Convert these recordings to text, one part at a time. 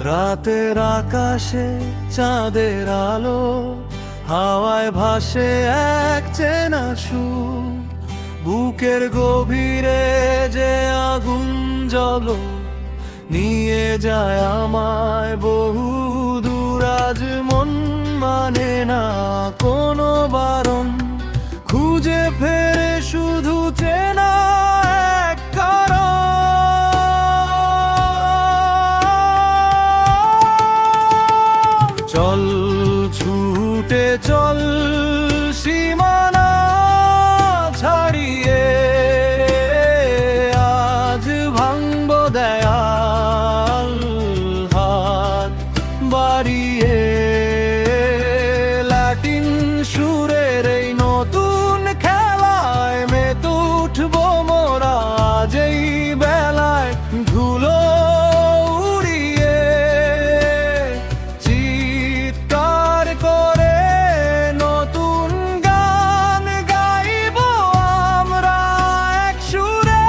রাতের আকাশে চাঁদের আলো, হাওয়ায় ভাসে এক চেনা সুর। বুকের গভীরে যে আগুন জ্বলো, নিয়ে যায় আমায় বহু দূর। আজ মন মানে না কোনো বারণ, খুঁজে ফেরে শুধু চেনা এক কারণ। চল ছুটে চল সীমানা ছাড়িয়ে, আজ ভাঙব দেয়াল হাত বাড়িয়ে। ল্যাটিন সুরের এই নতুন খেলায় মেতে উঠবো মোরা যেই বেলায়। ধুলো উড়িয়ে চিৎকার করে নতুন গান গাইবো আমরা এক সুরে।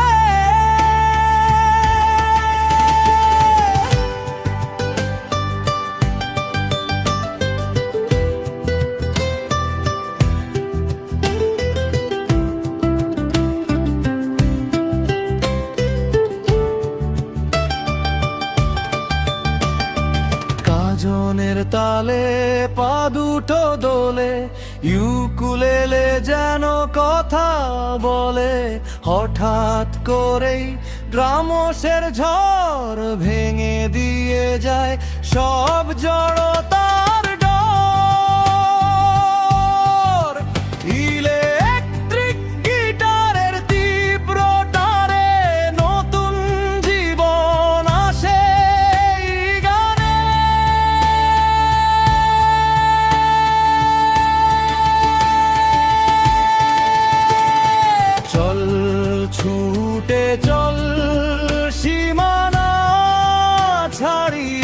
কাজনের তালে পা দুটো দোলে, ইউকুলেলে যেন কথা বলে। হঠাৎ করেই ড্রামসের ঝড় ভেঙে দিয়ে যায় সব জড়তার ডর। ইলেকট্রিক গিটারের তীব্র টারে নতুন জীবন আসে এই গানে। চল ছুটে চল সীমানা ছাড়িয়ে,